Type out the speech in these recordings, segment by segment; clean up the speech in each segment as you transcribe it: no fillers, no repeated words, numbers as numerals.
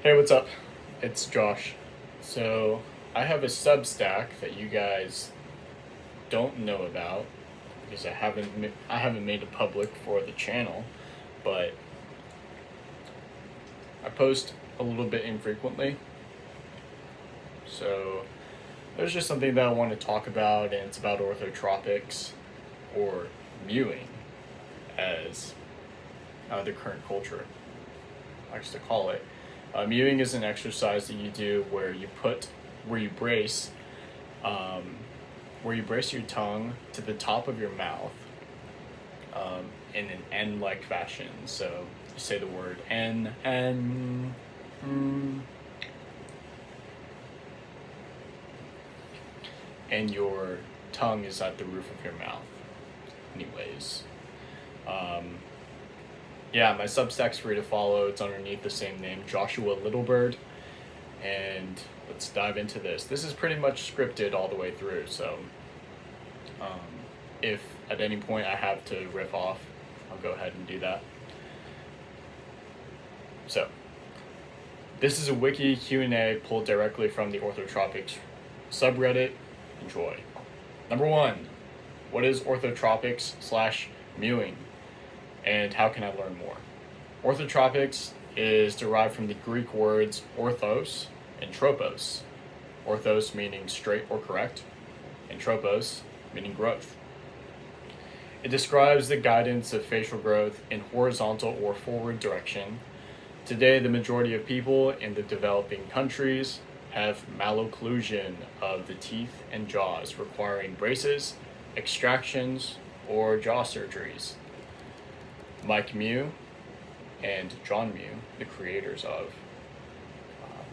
Hey, what's up? It's Josh. So, I have a Substack that you guys don't know about because I haven't made it public for the channel, but I post a little bit infrequently. So, there's just something that I want to talk about, and it's about orthotropics, or mewing, as the current culture likes to call it. Mewing is an exercise that you do where you brace, um, your tongue to the top of your mouth, in an N-like fashion. So you say the word N, and your tongue is at the roof of your mouth. Anyways, yeah, my Substack's free to follow. It's underneath the same name, Joshua Littlebird. And let's dive into this. This is pretty much scripted all the way through, so um, if at any point I have to riff off, I'll go ahead and do that. So, this is a wiki Q&A pulled directly from the Orthotropics subreddit. Enjoy. Number 1, what is orthotropics/mewing? And how can I learn more? Orthotropics is derived from the Greek words orthos and tropos. Orthos meaning straight or correct, and tropos meaning growth. It describes the guidance of facial growth in horizontal or forward direction. Today, the majority of people in the developing countries have malocclusion of the teeth and jaws, requiring braces, extractions, or jaw surgeries. Mike Mew and John Mew, the creators of,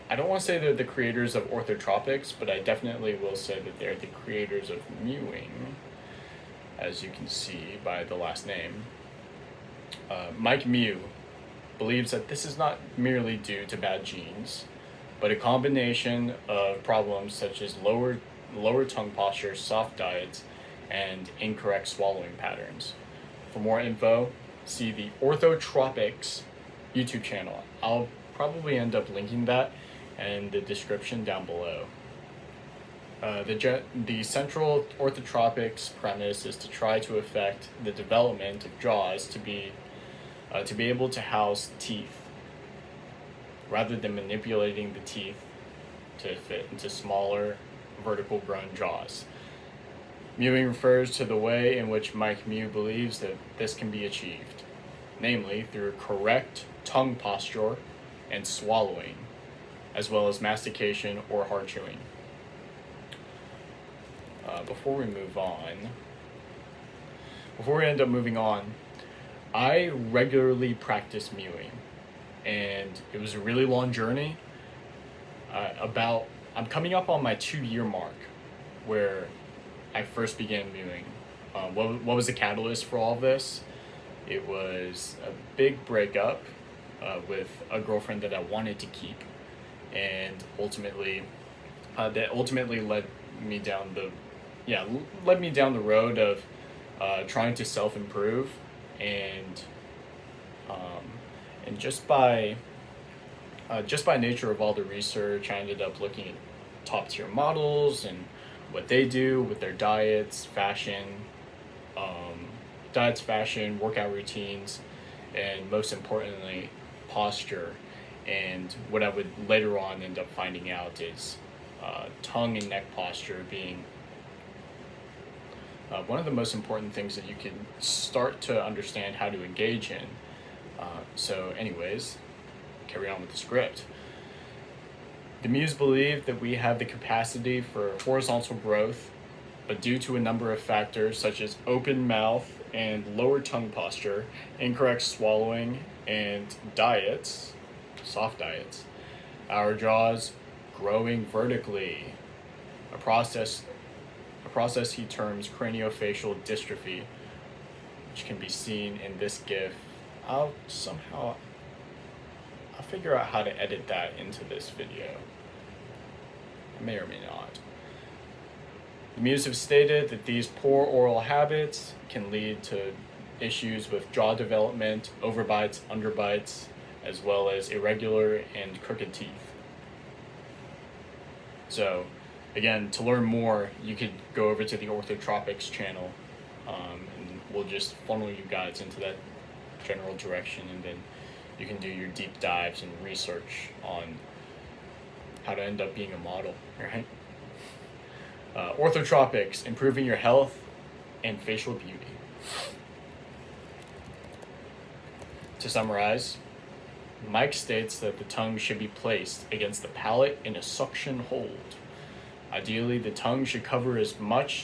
I don't want to say they're the creators of orthotropics, but I definitely will say that they're the creators of mewing, as you can see by the last name. Mike Mew believes that this is not merely due to bad genes, but a combination of problems such as lower tongue posture, soft diets, and incorrect swallowing patterns. For more info, see the Orthotropics YouTube channel. I'll probably end up linking that in the description down below. The central orthotropics premise is to try to affect the development of jaws to be able to house teeth, rather than manipulating the teeth to fit into smaller, vertical grown jaws. Mewing refers to the way in which Mike Mew believes that this can be achieved, namely through correct tongue posture and swallowing, as well as mastication or hard chewing. Before we end up moving on, I regularly practice mewing, and it was a really long journey. I'm coming up on my 2-year mark where I first began mewing. What was the catalyst for all of this? It was a big breakup with a girlfriend that I wanted to keep, and ultimately led me down the road of trying to self-improve, and just by nature of all the research, I ended up looking at top tier models and what they do with their diets, fashion, workout routines, and most importantly, posture. And what I would later on end up finding out is tongue and neck posture being one of the most important things that you can start to understand how to engage in. So anyways, carry on with the script. The Mews believe that we have the capacity for horizontal growth, but due to a number of factors such as open mouth and lower tongue posture, incorrect swallowing, and soft diets, our jaws growing vertically, a process he terms craniofacial dystrophy, which can be seen in this GIF. I'll figure out how to edit that into this video. I may or may not. The Mews have stated that these poor oral habits can lead to issues with jaw development, overbites, underbites, as well as irregular and crooked teeth. So, again, to learn more, you could go over to the Orthotropics channel, and we'll just funnel you guys into that general direction, and then you can do your deep dives and research on how to end up being a model, right? Orthotropics, improving your health and facial beauty. To summarize, Mike states that the tongue should be placed against the palate in a suction hold. Ideally, the tongue should cover as much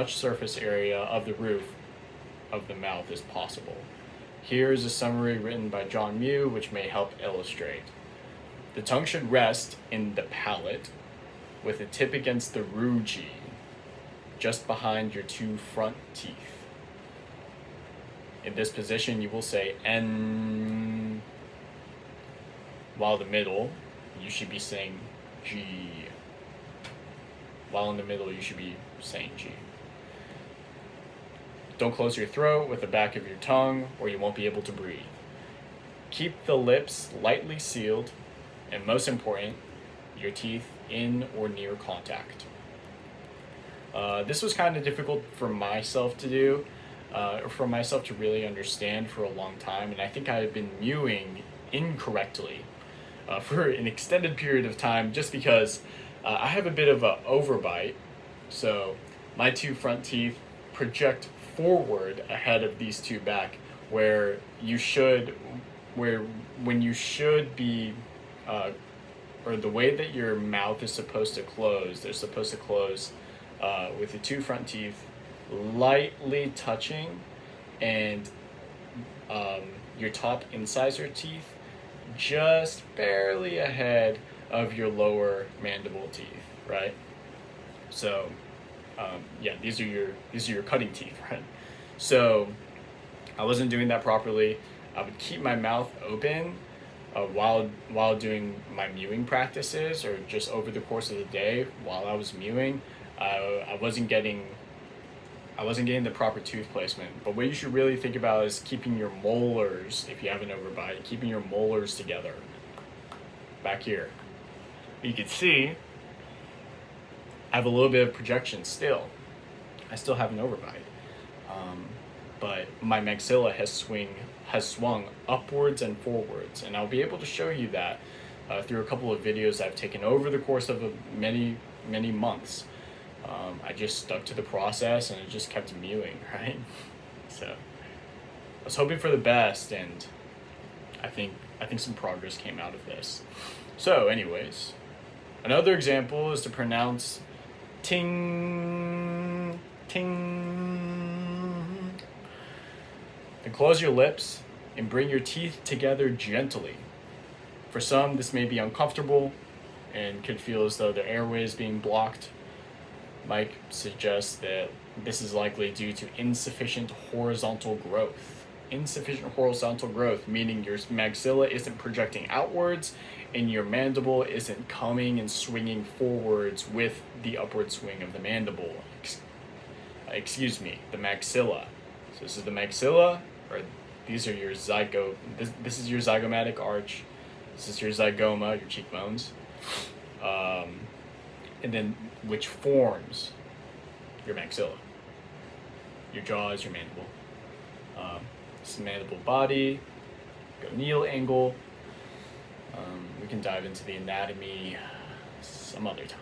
surface area of the roof of the mouth as possible. Here is a summary written by John Mew, which may help illustrate. The tongue should rest in the palate with the tip against the rugae, just behind your two front teeth. In this position, you will say N, while the middle, you should be saying G. While in the middle, you should be saying G. Don't close your throat with the back of your tongue, or you won't be able to breathe. Keep the lips lightly sealed, and most important, your teeth in or near contact. This was kind of difficult for myself to do, for myself to really understand for a long time, and I think I have been mewing incorrectly for an extended period of time, just because I have a bit of an overbite, so my two front teeth project forward ahead of these two back, when you should be, or the way that your mouth is supposed to close, they're supposed to close with the two front teeth lightly touching, and your top incisor teeth just barely ahead of your lower mandible teeth, right? So, yeah, these are your cutting teeth, right? So, I wasn't doing that properly. I would keep my mouth open while doing my mewing practices, or just over the course of the day while I was mewing. I wasn't getting the proper tooth placement. But what you should really think about is keeping your molars, if you have an overbite, keeping your molars together. Back here. You can see I have a little bit of projection still. I still have an overbite. But my maxilla has swung upwards and forwards, and I'll be able to show you that through a couple of videos I've taken over the course of many months. I just stuck to the process and it just kept mewing, right? So I was hoping for the best, and I think some progress came out of this. So anyways, another example is to pronounce ting, ting. Then close your lips and bring your teeth together gently. For some, this may be uncomfortable and could feel as though the airway is being blocked. Mike suggests that this is likely due to insufficient horizontal growth. Insufficient horizontal growth, meaning your maxilla isn't projecting outwards and your mandible isn't coming and swinging forwards with the upward swing of the mandible. Excuse me, the maxilla. So this is the maxilla, or these are your this is your zygomatic arch. This is your zygoma, your cheekbones. And then which forms your maxilla. Your jaw is your mandible. This is the mandible body, gonal angle. We can dive into the anatomy some other time.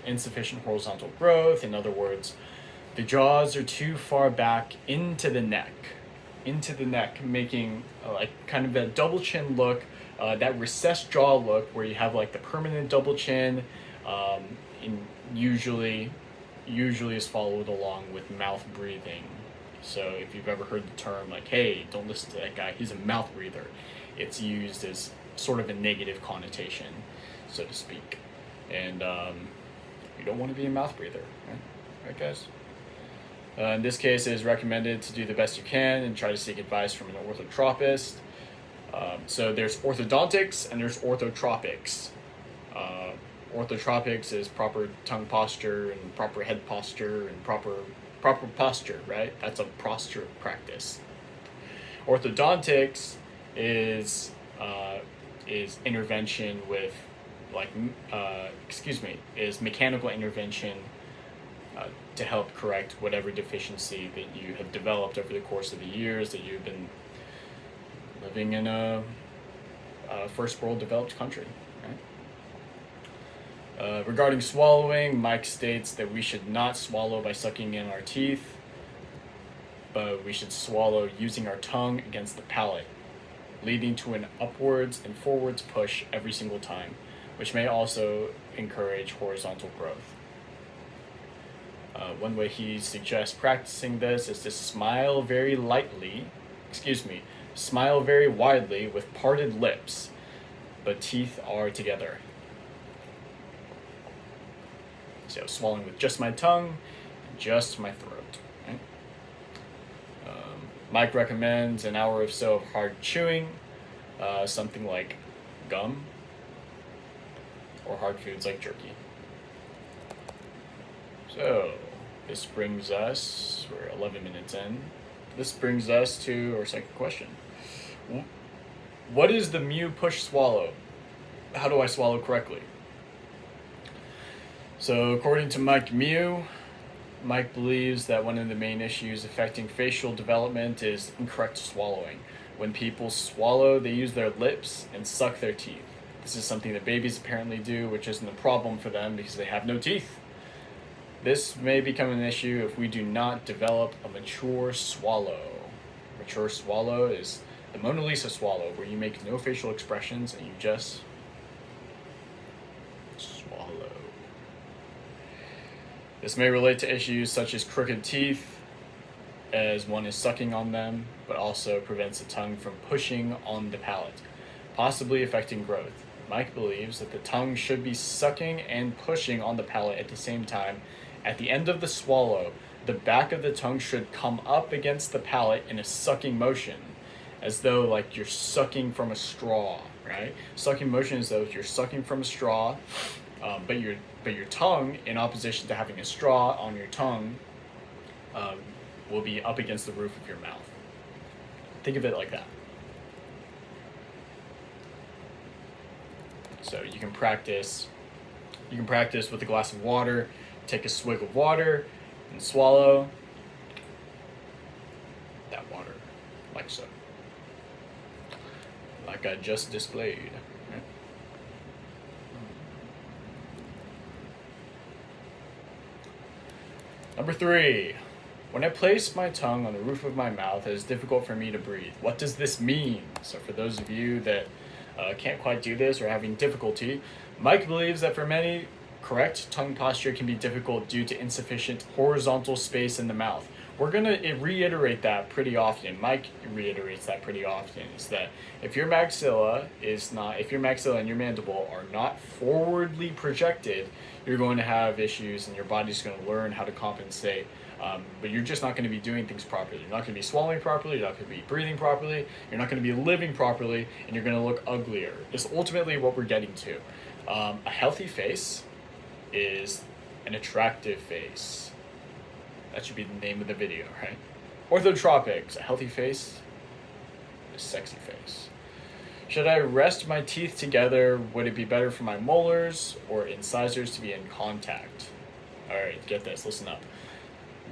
Insufficient horizontal growth, in other words, the jaws are too far back into the neck, making like kind of a double chin look, that recessed jaw look where you have like the permanent double chin, and usually is followed along with mouth breathing. So if you've ever heard the term like, hey, don't listen to that guy, he's a mouth breather, it's used as sort of a negative connotation, so to speak. And you don't want to be a mouth breather, right guys? In this case, it is recommended to do the best you can and try to seek advice from an orthotropist. So there's orthodontics and there's orthotropics. Orthotropics is proper tongue posture and proper head posture and proper posture, right? That's a posture practice. Orthodontics is intervention with is mechanical intervention to help correct whatever deficiency that you have developed over the course of the years that you've been living in a first world developed country. Right? Regarding swallowing, Mike states that we should not swallow by sucking in our teeth, but we should swallow using our tongue against the palate, leading to an upwards and forwards push every single time, which may also encourage horizontal growth. One way he suggests practicing this is to smile very widely with parted lips, but teeth are together. So swallowing with just my tongue and just my throat. Right? Mike recommends an hour or so of hard chewing, something like gum or hard foods like jerky. So this brings us, we're 11 minutes in. This brings us to our second question. What is the Mew push swallow? How do I swallow correctly? So according to Mike Mew, Mike believes that one of the main issues affecting facial development is incorrect swallowing. When people swallow, they use their lips and suck their teeth. This is something that babies apparently do, which isn't a problem for them because they have no teeth. This may become an issue if we do not develop a mature swallow. Mature swallow is the Mona Lisa swallow, where you make no facial expressions and you just swallow. This may relate to issues such as crooked teeth, as one is sucking on them, but also prevents the tongue from pushing on the palate, possibly affecting growth. Mike believes that the tongue should be sucking and pushing on the palate at the same time. At the end of the swallow, the back of the tongue should come up against the palate in a sucking motion, as though like you're sucking from a straw, right? Sucking motion is though you're sucking from a straw, but your tongue, in opposition to having a straw on your tongue, will be up against the roof of your mouth. Think of it like that. So you can practice with a glass of water. Take a swig of water and swallow that water, like so. Like I just displayed. Right? Number 3. When I place my tongue on the roof of my mouth, it is difficult for me to breathe. What does this mean? So for those of you that can't quite do this or having difficulty, Mike believes that for many, correct tongue posture can be difficult due to insufficient horizontal space in the mouth. We're going to reiterate that pretty often. Mike reiterates that pretty often, is that if your maxilla and your mandible are not forwardly projected, you're going to have issues and your body's going to learn how to compensate. But you're just not going to be doing things properly. You're not going to be swallowing properly, you're not going to be breathing properly, you're not going to be living properly, and you're going to look uglier. It's ultimately what we're getting to. A healthy face is an attractive face. That should be the name of the video, right? Orthotropics, a healthy face, a sexy face. Should I rest my teeth together? Would it be better for my molars or incisors to be in contact? Alright, get this, listen up.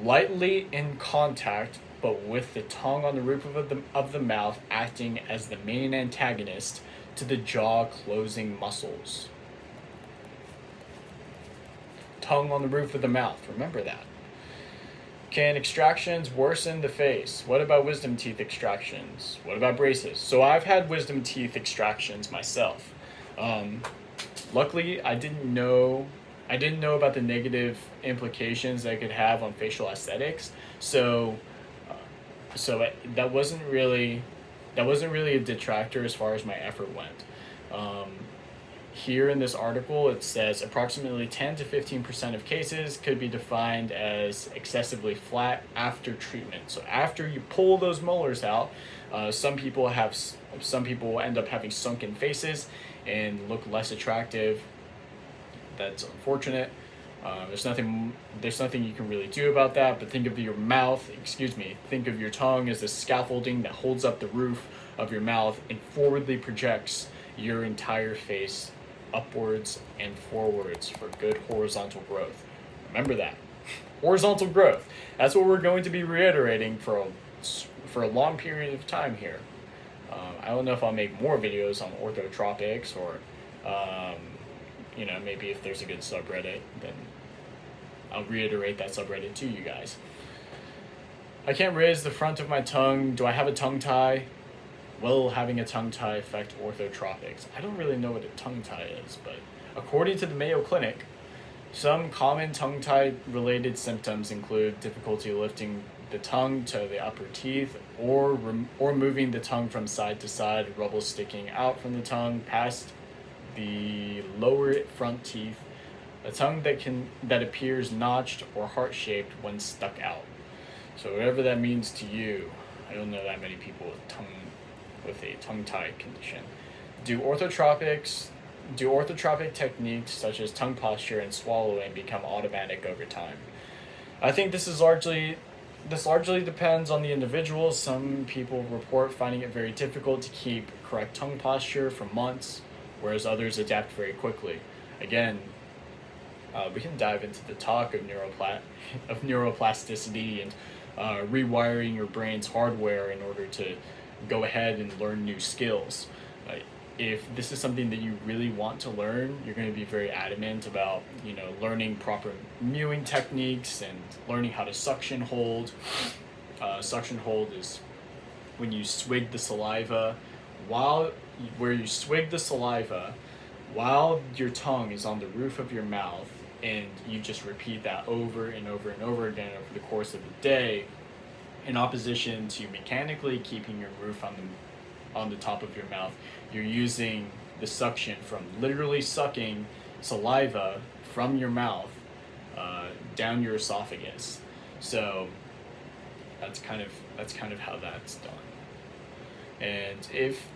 Lightly in contact, but with the tongue on the roof of the mouth acting as the main antagonist to the jaw closing muscles. Tongue on the roof of the mouth, remember that. Can extractions worsen the face? What about wisdom teeth extractions? What about braces? So I've had wisdom teeth extractions myself. Luckily, I didn't know about the negative implications that it could have on facial aesthetics. So that wasn't really a detractor as far as my effort went. Here in this article, it says approximately 10 to 15% of cases could be defined as excessively flat after treatment. So after you pull those molars out, some people end up having sunken faces and look less attractive. That's unfortunate. There's nothing you can really do about that. But think of your mouth. Think of your tongue as the scaffolding that holds up the roof of your mouth and forwardly projects your entire face upwards and forwards for good horizontal growth. Remember that. Horizontal growth. That's what we're going to be reiterating for a long period of time here. I don't know if I'll make more videos on orthotropics or, maybe if there's a good subreddit, then I'll reiterate that subreddit to you guys. I can't raise the front of my tongue. Do I have a tongue tie? Will having a tongue tie affect orthotropics? I don't really know what a tongue tie is, but according to the Mayo Clinic, some common tongue tie related symptoms include difficulty lifting the tongue to the upper teeth or moving the tongue from side to side, rubble sticking out from the tongue past the lower front teeth, a tongue that appears notched or heart-shaped when stuck out. So whatever that means to you, I don't know that many people with a tongue tie condition. Do orthotropic techniques such as tongue posture and swallowing become automatic over time? I think this largely depends on the individual. Some people report finding it very difficult to keep correct tongue posture for months, whereas others adapt very quickly. Again, we can dive into the talk of neuroplasticity and rewiring your brain's hardware in order to go ahead and learn new skills. If this is something that you really want to learn, you're going to be very adamant about, learning proper mewing techniques and learning how to suction hold. Suction hold is when you swig the saliva while your tongue is on the roof of your mouth, and you just repeat that over and over and over again over the course of the day, in opposition to mechanically keeping your roof on the top of your mouth. You're using the suction from literally sucking saliva from your mouth down your esophagus. So that's kind of how that's done. And if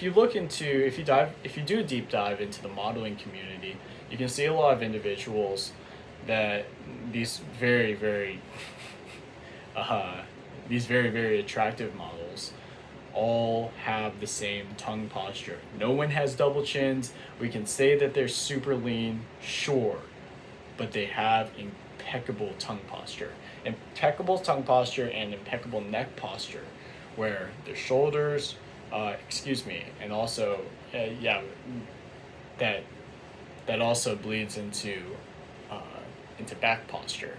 you do a deep dive into the modeling community, you can see a lot of individuals that these very, very very attractive models all have the same tongue posture. No one has double chins. We can say that they're super lean, sure, but they have impeccable tongue posture. Impeccable tongue posture and impeccable neck posture, where their shoulders, and also, that also bleeds into back posture.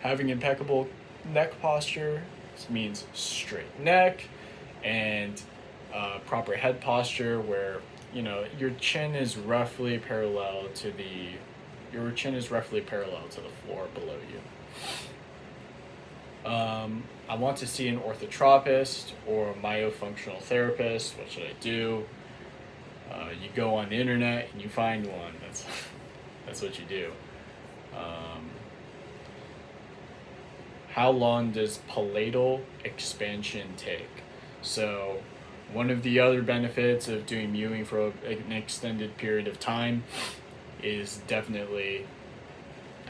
Having impeccable neck posture means straight neck and proper head posture, where your chin is roughly parallel to the floor below you. I want to see an orthotropist or a myofunctional therapist. What should I do? You go on the internet and you find one. That's what you do. How long does palatal expansion take? So one of the other benefits of doing mewing for an extended period of time is definitely,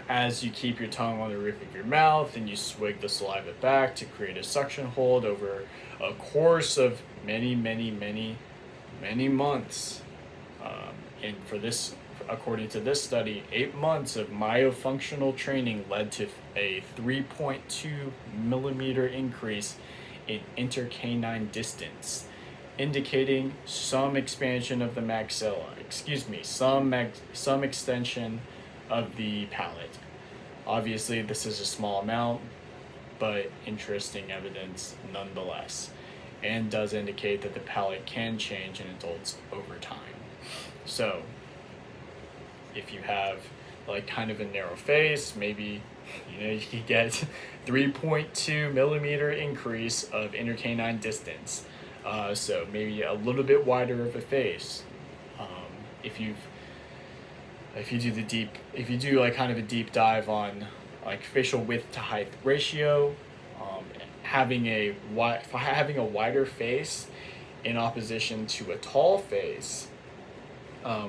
as you keep your tongue on the roof of your mouth and you swig the saliva back to create a suction hold over a course of many months. And according to this study, 8 months of myofunctional training led to a 3.2 millimeter increase in intercanine distance, indicating some expansion of the maxilla. Some extension of the palate. Obviously, this is a small amount, but interesting evidence nonetheless, and does indicate that the palate can change in adults over time. So, if you have kind of a narrow face, maybe you can get 3.2 millimeter increase of intercanine distance. So maybe a little bit wider of a face. If you do kind of a deep dive on facial width to height ratio, having a wider face in opposition to a tall face,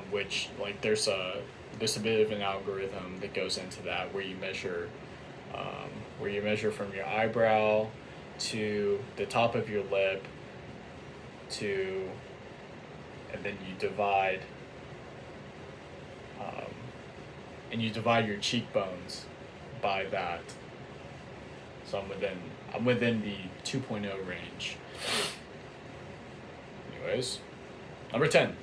which there's a there's a bit of an algorithm that goes into that where you measure from your eyebrow to the top of your lip to, and then um, you divide your cheekbones by that. So I'm within the 2.0 range. Anyways, number 10.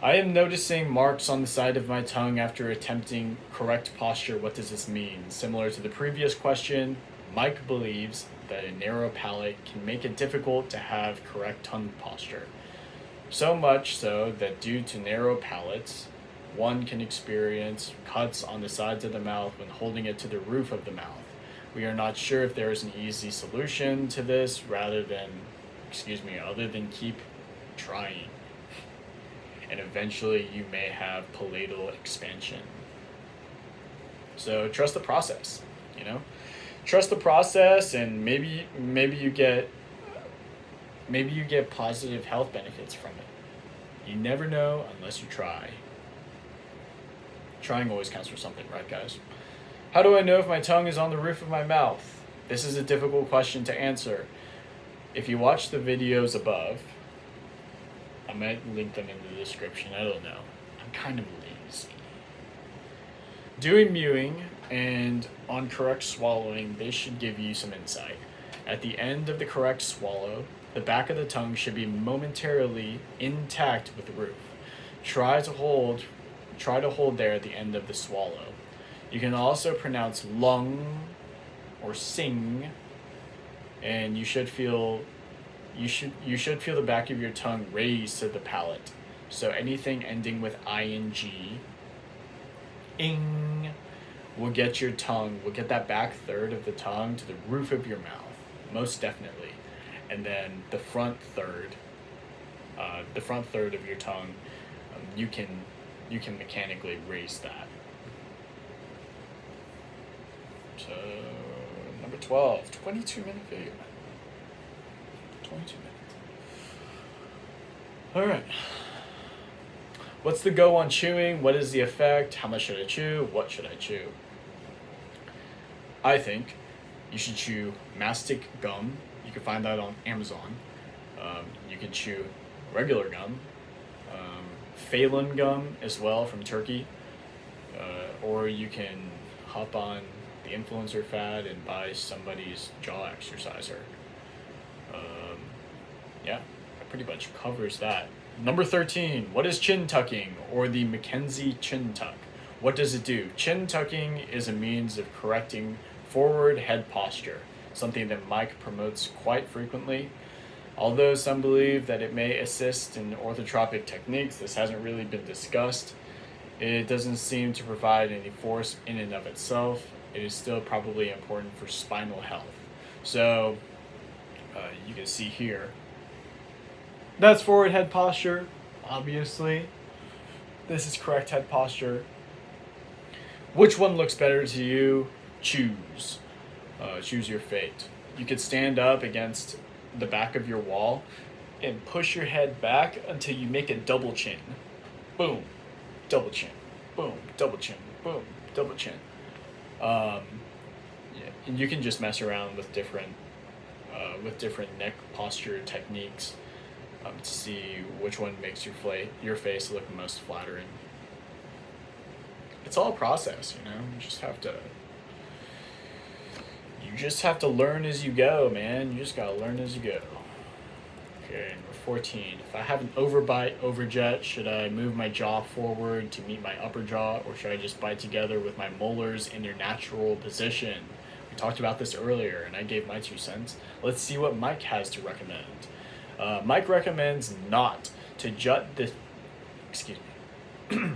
I am noticing marks on the side of my tongue after attempting correct posture. What does this mean? Similar to the previous question, Mike believes that a narrow palate can make it difficult to have correct tongue posture. So much so that due to narrow palates, one can experience cuts on the sides of the mouth when holding it to the roof of the mouth. We are not sure if there is an easy solution to this other than keep trying. And eventually you may have palatal expansion. So trust the process, Trust the process, and maybe you get positive health benefits from it. You never know unless you try. Trying always counts for something, right, guys? How do I know if my tongue is on the roof of my mouth? This is a difficult question to answer. If you watch the videos above, I might link them in the description. I don't know. I'm kind of lazy. Doing mewing and on correct swallowing, they should give you some insight. At the end of the correct swallow, the back of the tongue should be momentarily intact with the roof. Try to hold there at the end of the swallow. You can also pronounce lung or sing, and you should feel the back of your tongue raised to the palate. So anything ending with ing, ing, will get that back third of the tongue to the roof of your mouth, most definitely. And then the front third of your tongue, you can mechanically raise that. So number 12, 22-minute video. 22 minutes. All right. What's the go on chewing? What is the effect? How much should I chew? What should I chew? I think you should chew mastic gum. You can find that on Amazon. You can chew regular gum, Phelan gum as well from Turkey, or you can hop on the influencer fad and buy somebody's jaw exerciser. Yeah, that pretty much covers that. Number 13, what is chin tucking, or the Mackenzie chin tuck? What does it do? Chin tucking is a means of correcting forward head posture, something that Mike promotes quite frequently. Although some believe that it may assist in orthotropic techniques, this hasn't really been discussed. It doesn't seem to provide any force in and of itself. It is still probably important for spinal health. So, you can see here, that's forward head posture, obviously. This is correct head posture. Which one looks better to you? Choose. Choose your fate. You could stand up against the back of your wall and push your head back until you make a double chin. Boom, double chin. Boom, double chin. Boom, double chin. Yeah, and you can just mess around with different neck posture techniques to see which one makes your face look most flattering. It's all a process, You just have to learn as you go, man. You just gotta learn as you go. Okay, number 14. If I have an overbite, overjet, should I move my jaw forward to meet my upper jaw, or should I just bite together with my molars in their natural position? We talked about this earlier, and I gave my 2 cents. Let's see what Mike has to recommend. Mike recommends not to jut the... Excuse me.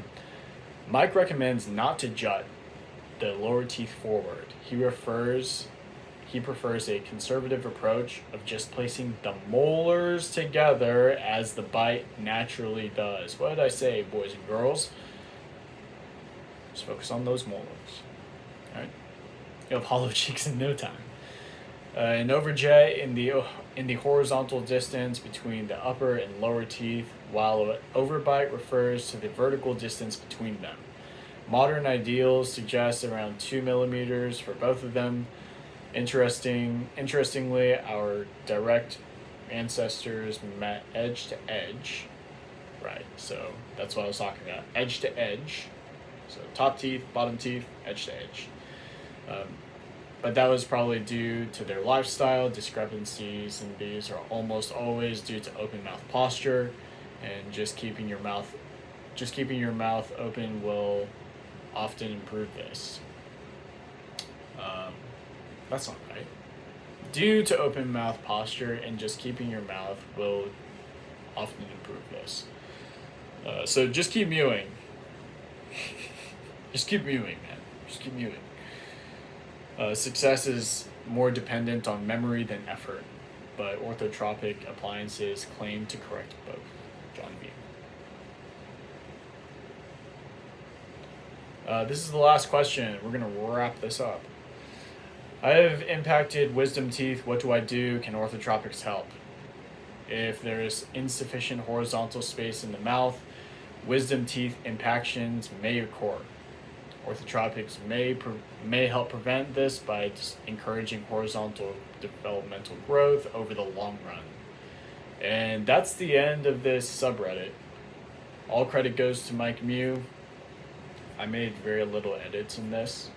Mike recommends not to jut the lower teeth forward. He prefers a conservative approach of just placing the molars together as the bite naturally does. What did I say, boys and girls? Just focus on those molars. All right? You'll have hollow cheeks in no time. An overjet in the horizontal distance between the upper and lower teeth, while an overbite refers to the vertical distance between them. Modern ideals suggest around 2 millimeters for both of them. Interestingly, our direct ancestors met edge to edge, right? So that's what I was talking about, edge to edge. So top teeth, bottom teeth, edge to edge. But that was probably due to their lifestyle discrepancies, and these are almost always due to open mouth posture, and just keeping your mouth open will often improve this. That's not right. Due to open mouth posture and just keeping your mouth will often improve this. So just keep mewing. Just keep mewing, man. Just keep mewing. Success is more dependent on memory than effort, but orthotropic appliances claim to correct both. John Mew. This is the last question. We're going to wrap this up. I have impacted wisdom teeth. What do I do? Can orthotropics help? If there is insufficient horizontal space in the mouth, wisdom teeth impactions may occur. Orthotropics may help prevent this by just encouraging horizontal developmental growth over the long run. And that's the end of this subreddit. All credit goes to Mike Mew. I made very little edits in this.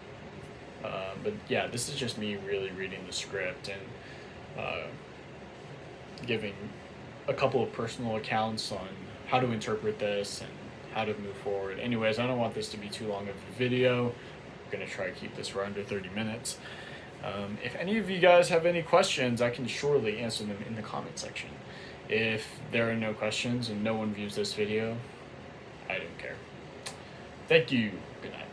But yeah, this is just me really reading the script and giving a couple of personal accounts on how to interpret this and how to move forward. Anyways, I don't want this to be too long of a video. I'm going to try to keep this for under 30 minutes. If any of you guys have any questions, I can surely answer them in the comment section. If there are no questions and no one views this video, I don't care. Thank you. Good night.